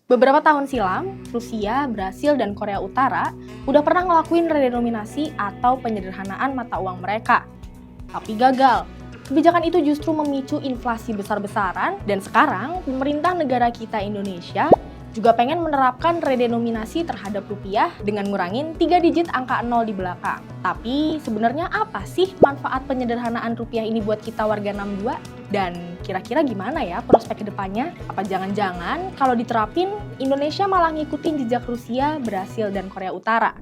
Beberapa tahun silam, Rusia, Brasil, dan Korea Utara udah pernah ngelakuin redenominasi atau penyederhanaan mata uang mereka. Tapi gagal. Kebijakan itu justru memicu inflasi besar-besaran, dan sekarang pemerintah negara kita Indonesia juga pengen menerapkan redenominasi terhadap rupiah dengan ngurangin 3 digit angka 0 di belakang. Tapi sebenarnya apa sih manfaat penyederhanaan rupiah ini buat kita warga 62? Dan kira-kira gimana ya prospek kedepannya? Apa jangan-jangan kalau diterapin, Indonesia malah ngikutin jejak Rusia, Brasil, dan Korea Utara?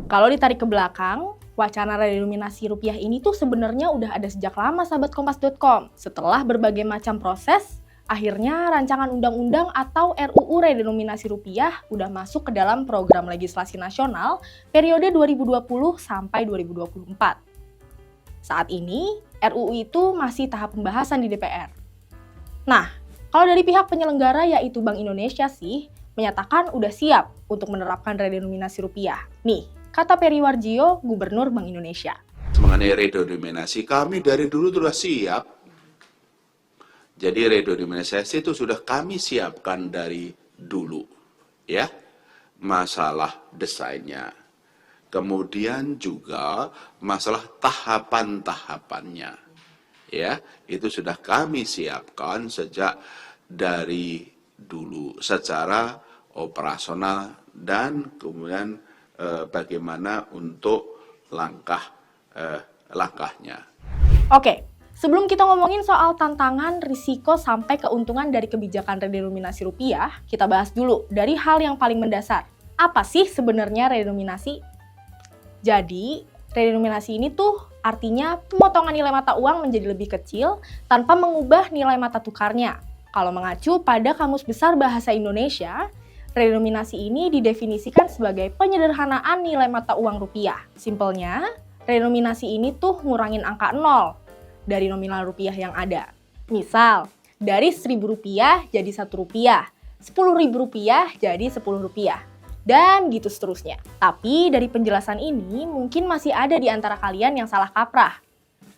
Kalau ditarik ke belakang, wacana redenominasi rupiah ini tuh sebenarnya udah ada sejak lama sahabat kompas.com. Setelah berbagai macam proses, akhirnya rancangan undang-undang atau RUU redenominasi rupiah udah masuk ke dalam program legislasi nasional periode 2020 sampai 2024. Saat ini, RUU itu masih tahap pembahasan di DPR. Nah, kalau dari pihak penyelenggara yaitu Bank Indonesia sih, menyatakan udah siap untuk menerapkan redenominasi rupiah. Nih, kata Peri Warjio, Gubernur Bank Indonesia. Mengenai redenominasi, kami dari dulu sudah siap. Jadi redenominasi itu sudah kami siapkan dari dulu, ya. Masalah desainnya. Kemudian juga masalah tahapan-tahapannya. Ya, itu sudah kami siapkan sejak dari dulu secara operasional dan kemudian bagaimana untuk langkahnya. Oke, sebelum kita ngomongin soal tantangan, risiko, sampai keuntungan dari kebijakan redenominasi rupiah, kita bahas dulu dari hal yang paling mendasar. Apa sih sebenarnya redenominasi? Jadi, redenominasi ini tuh artinya pemotongan nilai mata uang menjadi lebih kecil tanpa mengubah nilai mata tukarnya. Kalau mengacu pada Kamus Besar Bahasa Indonesia, redenominasi ini didefinisikan sebagai penyederhanaan nilai mata uang rupiah. Simpelnya, redenominasi ini tuh ngurangin angka 0 dari nominal rupiah yang ada. Misal, dari Rp1.000 jadi Rp1, Rp10.000 jadi Rp10, dan gitu seterusnya. Tapi dari penjelasan ini mungkin masih ada di antara kalian yang salah kaprah.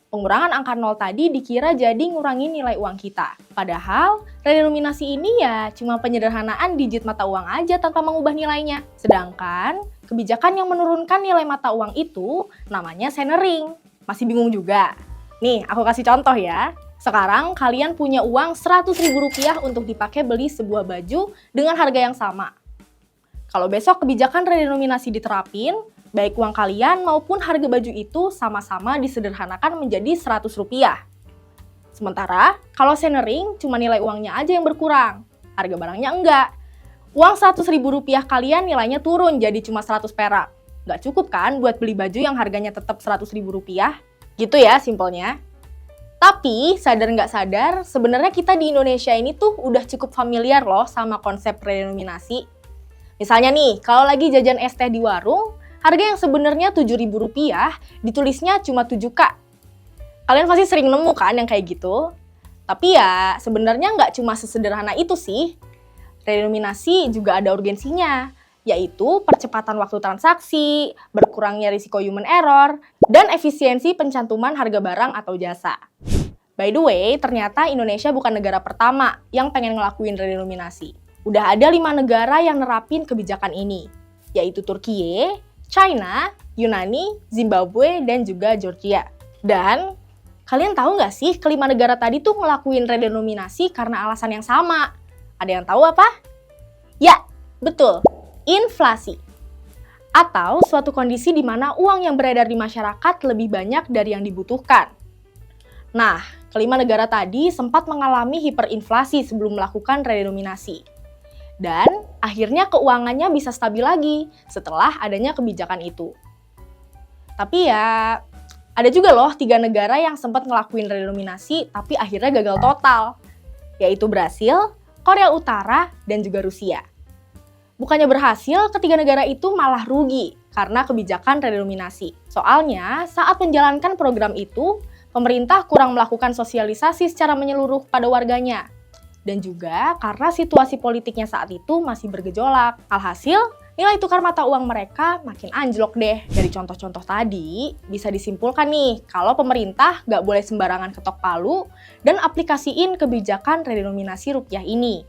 Pengurangan angka 0 tadi dikira jadi ngurangin nilai uang kita. Padahal, redenominasi ini ya cuma penyederhanaan digit mata uang aja tanpa mengubah nilainya. Sedangkan, kebijakan yang menurunkan nilai mata uang itu namanya centering. Masih bingung juga? Nih, aku kasih contoh ya. Sekarang kalian punya uang Rp100.000 untuk dipakai beli sebuah baju dengan harga yang sama. Kalau besok kebijakan redenominasi diterapin, baik uang kalian maupun harga baju itu sama-sama disederhanakan menjadi Rp100. Sementara, kalau centering cuma nilai uangnya aja yang berkurang, harga barangnya enggak. Uang Rp100.000 kalian nilainya turun jadi cuma 100 perak. Nggak cukup kan buat beli baju yang harganya tetap Rp100.000? Gitu ya simpelnya. Tapi, sadar nggak sadar, sebenarnya kita di Indonesia ini tuh udah cukup familiar loh sama konsep redenominasi. Misalnya nih, kalau lagi jajan es teh di warung, harga yang sebenarnya Rp7.000 ditulisnya cuma 7K. Kalian pasti sering nemu kan yang kayak gitu? Tapi ya sebenarnya nggak cuma sesederhana itu sih. Redenominasi juga ada urgensinya, yaitu percepatan waktu transaksi, berkurangnya risiko human error, dan efisiensi pencantuman harga barang atau jasa. By the way, ternyata Indonesia bukan negara pertama yang pengen ngelakuin redenominasi. Udah ada 5 negara yang nerapin kebijakan ini, yaitu Turkiye, China, Yunani, Zimbabwe, dan juga Georgia. Dan kalian tahu nggak sih kelima negara tadi tuh ngelakuin redenominasi karena alasan yang sama? Ada yang tahu apa? Ya, betul, inflasi. Atau suatu kondisi di mana uang yang beredar di masyarakat lebih banyak dari yang dibutuhkan. Nah, kelima negara tadi sempat mengalami hiperinflasi sebelum melakukan redenominasi. Dan akhirnya keuangannya bisa stabil lagi setelah adanya kebijakan itu. Tapi ya, ada juga loh 3 negara yang sempat ngelakuin redenominasi tapi akhirnya gagal total, yaitu Brasil, Korea Utara, dan juga Rusia. Bukannya berhasil, ketiga negara itu malah rugi karena kebijakan redenominasi. Soalnya, saat menjalankan program itu, pemerintah kurang melakukan sosialisasi secara menyeluruh pada warganya. Dan juga karena situasi politiknya saat itu masih bergejolak. Alhasil, nilai tukar mata uang mereka makin anjlok deh. Dari contoh-contoh tadi, bisa disimpulkan nih kalau pemerintah nggak boleh sembarangan ketok palu dan aplikasiin kebijakan redenominasi rupiah ini.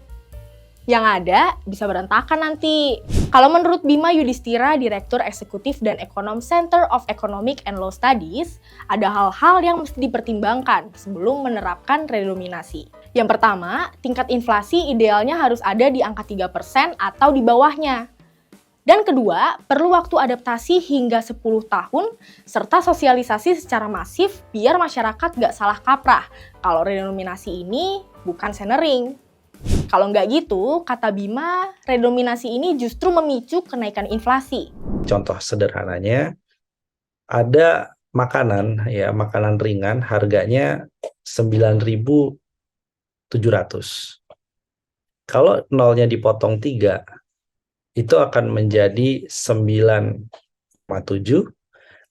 Yang ada bisa berantakan nanti. Kalau menurut Bima Yudhistira, Direktur Eksekutif dan Ekonom Center of Economic and Law Studies, ada hal-hal yang mesti dipertimbangkan sebelum menerapkan redenominasi. Yang pertama, tingkat inflasi idealnya harus ada di angka 3% atau di bawahnya. Dan kedua, perlu waktu adaptasi hingga 10 tahun, serta sosialisasi secara masif biar masyarakat nggak salah kaprah kalau redenominasi ini bukan centering. Kalau nggak gitu, kata Bima, redenominasi ini justru memicu kenaikan inflasi. Contoh sederhananya, ada makanan ringan harganya 9.700. Kalau nolnya dipotong 3, itu akan menjadi 9,7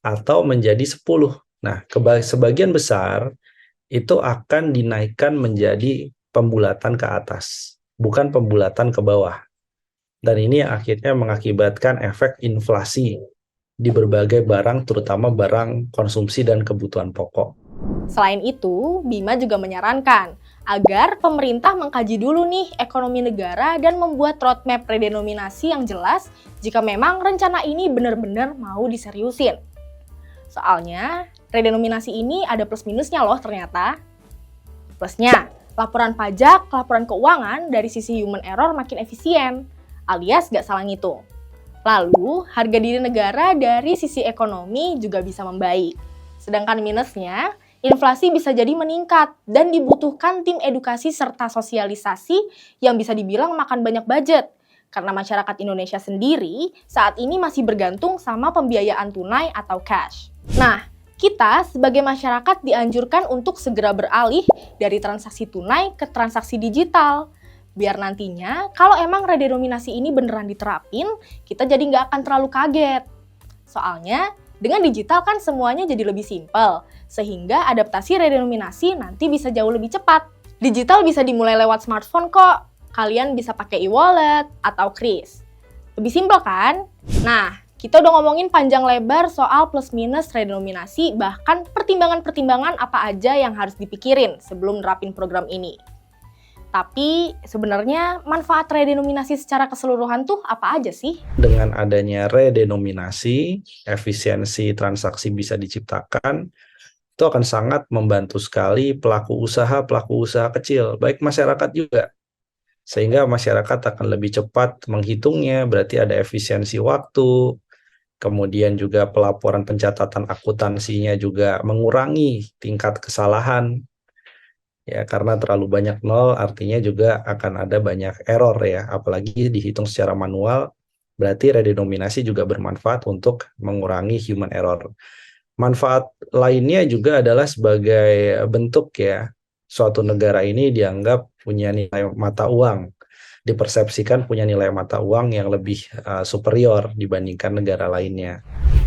atau menjadi 10. Nah, sebagian besar itu akan dinaikkan menjadi pembulatan ke atas, bukan pembulatan ke bawah. Dan ini akhirnya mengakibatkan efek inflasi di berbagai barang, terutama barang konsumsi dan kebutuhan pokok. Selain itu, Bima juga menyarankan agar pemerintah mengkaji dulu nih ekonomi negara dan membuat roadmap redenominasi yang jelas jika memang rencana ini benar-benar mau diseriusin. Soalnya, redenominasi ini ada plus minusnya loh ternyata. Plusnya, laporan pajak, laporan keuangan dari sisi human error makin efisien, alias nggak salah ngitung. Lalu, harga diri negara dari sisi ekonomi juga bisa membaik. Sedangkan minusnya, inflasi bisa jadi meningkat dan dibutuhkan tim edukasi serta sosialisasi yang bisa dibilang makan banyak budget. Karena masyarakat Indonesia sendiri saat ini masih bergantung sama pembiayaan tunai atau cash. Nah, kita sebagai masyarakat dianjurkan untuk segera beralih dari transaksi tunai ke transaksi digital. Biar nantinya kalau emang redenominasi ini beneran diterapin, kita jadi nggak akan terlalu kaget. Soalnya dengan digital kan semuanya jadi lebih simpel, sehingga adaptasi redenominasi nanti bisa jauh lebih cepat. Digital bisa dimulai lewat smartphone kok. Kalian bisa pakai e-wallet atau kris. Lebih simpel kan? Nah, kita udah ngomongin panjang lebar soal plus minus redenominasi, bahkan pertimbangan-pertimbangan apa aja yang harus dipikirin sebelum nerapin program ini. Tapi sebenarnya manfaat redenominasi secara keseluruhan tuh apa aja sih? Dengan adanya redenominasi, efisiensi transaksi bisa diciptakan, itu akan sangat membantu sekali pelaku usaha kecil, baik masyarakat juga. Sehingga masyarakat akan lebih cepat menghitungnya, berarti ada efisiensi waktu, kemudian juga pelaporan pencatatan akuntansinya juga mengurangi tingkat kesalahan. Ya, karena terlalu banyak nol artinya juga akan ada banyak error ya, apalagi dihitung secara manual, berarti redenominasi juga bermanfaat untuk mengurangi human error. Manfaat lainnya juga adalah sebagai bentuk ya, suatu negara ini dianggap punya nilai mata uang, dipersepsikan punya nilai mata uang yang lebih superior dibandingkan negara lainnya.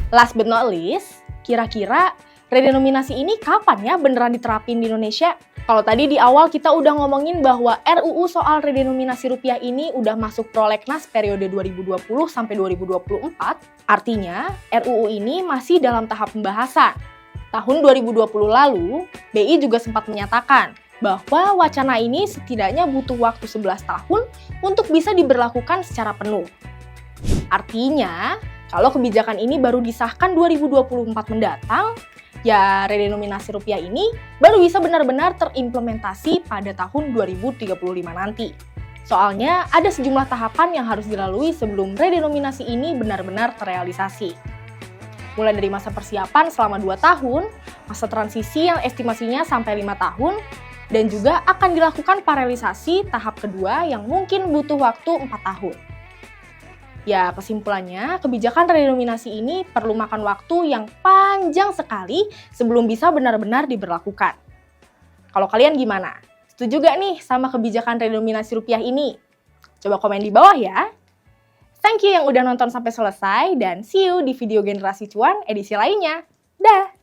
Last but not least, kira-kira redenominasi ini kapan ya beneran diterapin di Indonesia? Kalau tadi di awal kita udah ngomongin bahwa RUU soal redenominasi rupiah ini udah masuk prolegnas periode 2020 sampai 2024, artinya RUU ini masih dalam tahap pembahasan. Tahun 2020 lalu, BI juga sempat menyatakan bahwa wacana ini setidaknya butuh waktu 11 tahun untuk bisa diberlakukan secara penuh. Artinya, kalau kebijakan ini baru disahkan 2024 mendatang, ya redenominasi rupiah ini baru bisa benar-benar terimplementasi pada tahun 2035 nanti. Soalnya ada sejumlah tahapan yang harus dilalui sebelum redenominasi ini benar-benar terrealisasi. Mulai dari masa persiapan selama 2 tahun, masa transisi yang estimasinya sampai 5 tahun, dan juga akan dilakukan parealisasi tahap kedua yang mungkin butuh waktu 4 tahun. Ya, kesimpulannya, kebijakan redenominasi ini perlu makan waktu yang panjang sekali sebelum bisa benar-benar diberlakukan. Kalau kalian gimana? Setuju gak nih sama kebijakan redenominasi rupiah ini? Coba komen di bawah ya. Thank you yang udah nonton sampai selesai, dan see you di video Generasi Cuan edisi lainnya. Dah!